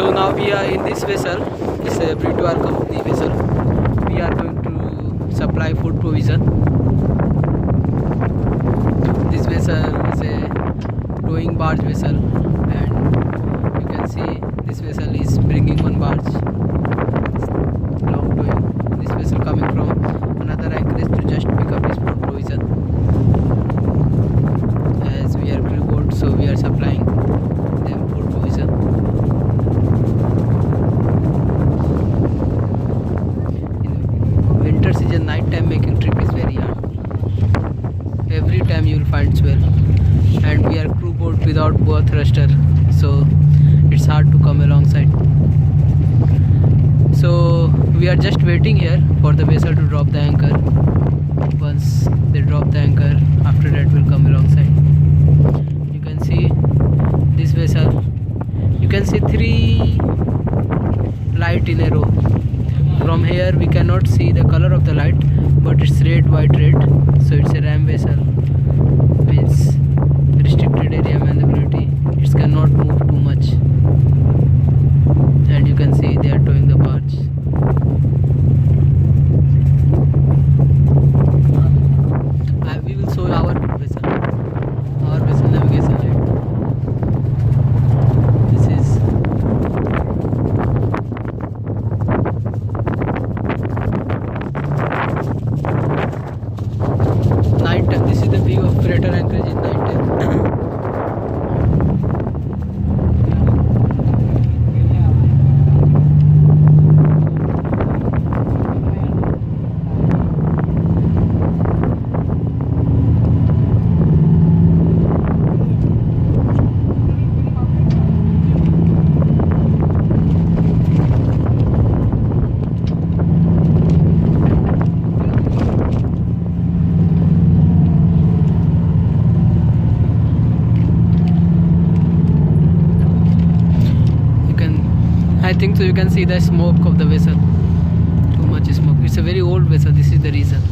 So now we are in this vessel. It's a Britoir company vessel. We are going to supply food provision. This vessel is a towing barge vessel, and you can see this vessel is bringing one barge, long towing. This vessel coming from another anchorage to just pick up this food provision. As we are crew boat, so we are supplying them food provision. In winter season, night time making trip is very hard. Every time you will find swell, and we are crew boat without bow thruster, so it's hard to come alongside. So we are just waiting here for the vessel to drop the anchor. Once they drop the anchor, after that we'll come alongside. You can see this vessel. You can see 3 light in a row. From here we cannot see the color of the light, but it's red, white, red. So it's a ram vessel. Means restricted area maneuverability. It cannot move too much. And you can see they are towing the barge. We will show our vessel navigation light. This is night time. This is the view of freighter anchorage in night time. I think so. You can see the smoke of the vessel. Too much smoke. It's a very old vessel. This is the reason.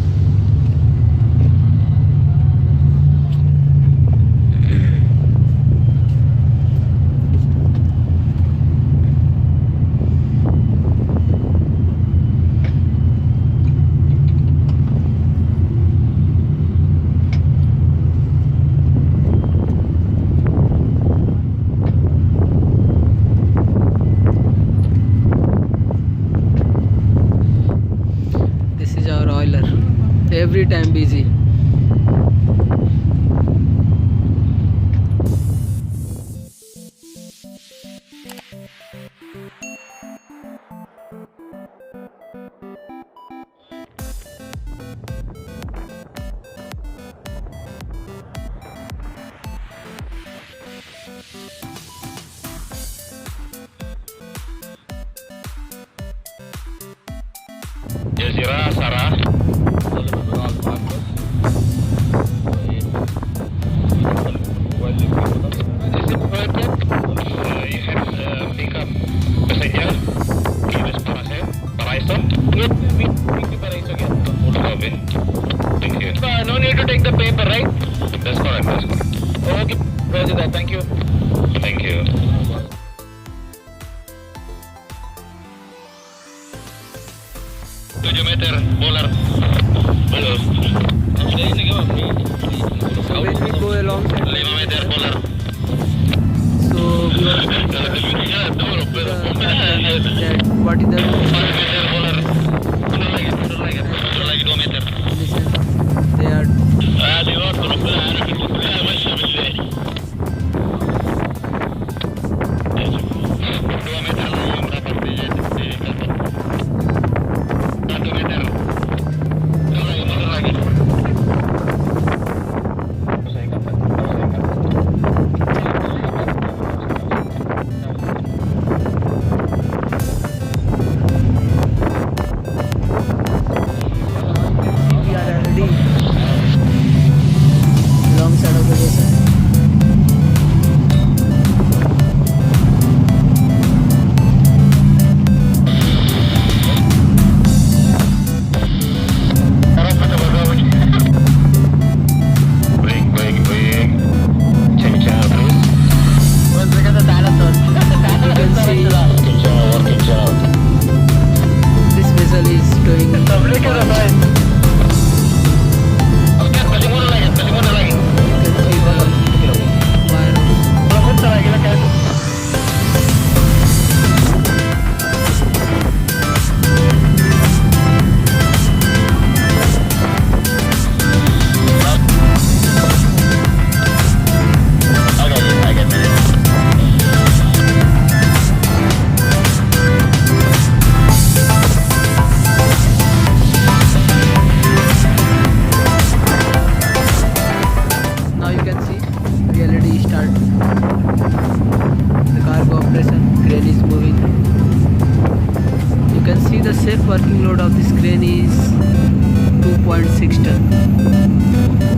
Every time busy. Jazira, Sarah. You have pick up passenger. Give Paraiso. Paraiso again. Thank you. No need to take the paper, right? That's correct. Okay. Roger that. Thank you. Thank you. Meter bolar. Halo. So when we go along, 5 meter bolar. so we are what is the 5 meter bolar. Lagi 2 meter. they are دي برضه ربنا عارف ان كلها ماشيه بالليل. 2 meter مرافق في كفر. 1 meter. lagi. the safe working load of this crane is 2.6 ton.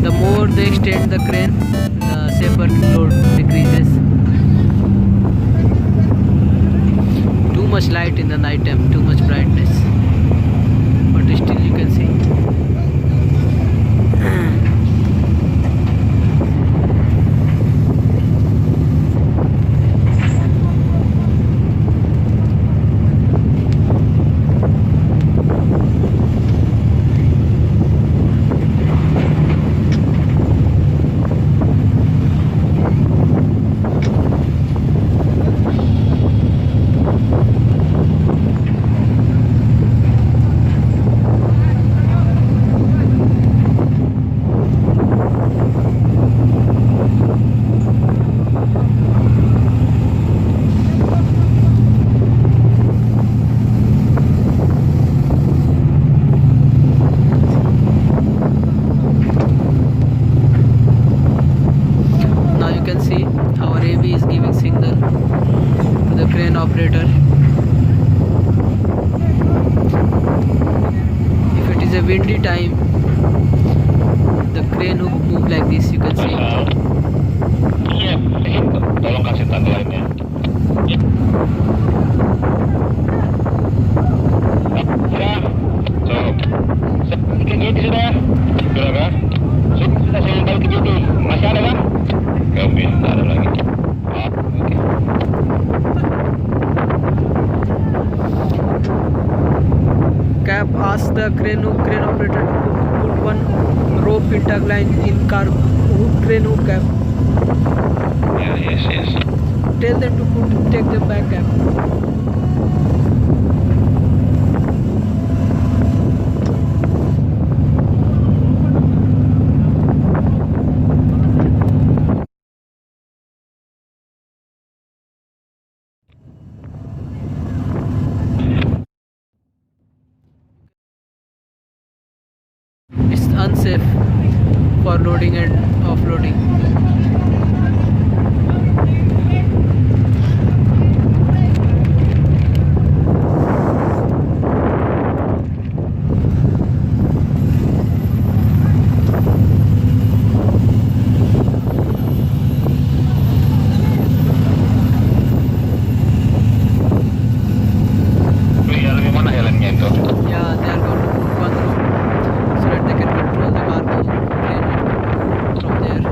The more they extend the crane, the safe working load decreases. Too much light in the night time, too much brightness, but still you can see. Operator, if it is a windy time, the crane will move like this, you can see. Iya, tolong kasih tanda lainnya. Ya, ke Jadi sudah, kah? Sudah saya balik ke Jadi, masih ada kah? Kami tidak ada lagi. Oke. Cab asked the crane operator to put one rope intake line in crane hook cab. Yeah, yes. Tell them to take the back cab. It's unsafe for loading and offloading. Lebih mana helmnya itu? Yeah, they are going to put one rope so that they can control the cargo plane from there.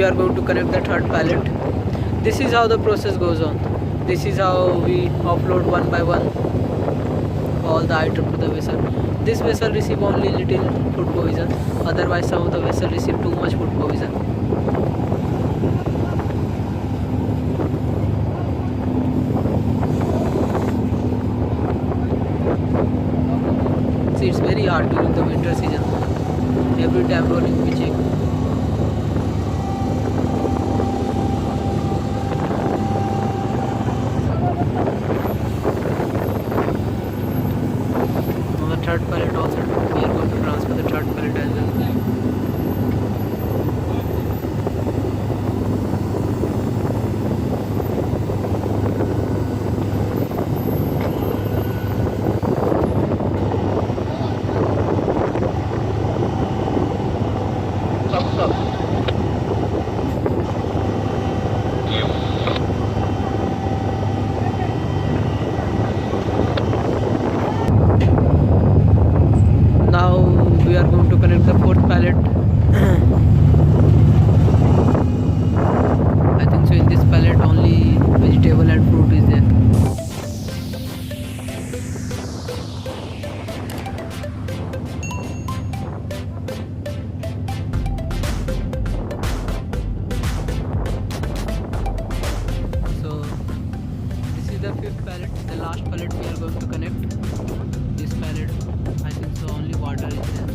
we are going to connect the third pallet. This is how the process goes on. This is how we offload one by one all the item to the vessel. This vessel receive only little food provision, otherwise some of the vessel receive too much food provision. See, it's very hard during the winter season. Every time rolling we check. Third pallet also, we are going to transfer the third pallet as well. Now we are going to connect the fourth pallet. I think so in this pallet only vegetable and fruit is there. So this is the fifth pallet, the last pallet we are going to connect. This pallet, I think so only water is there.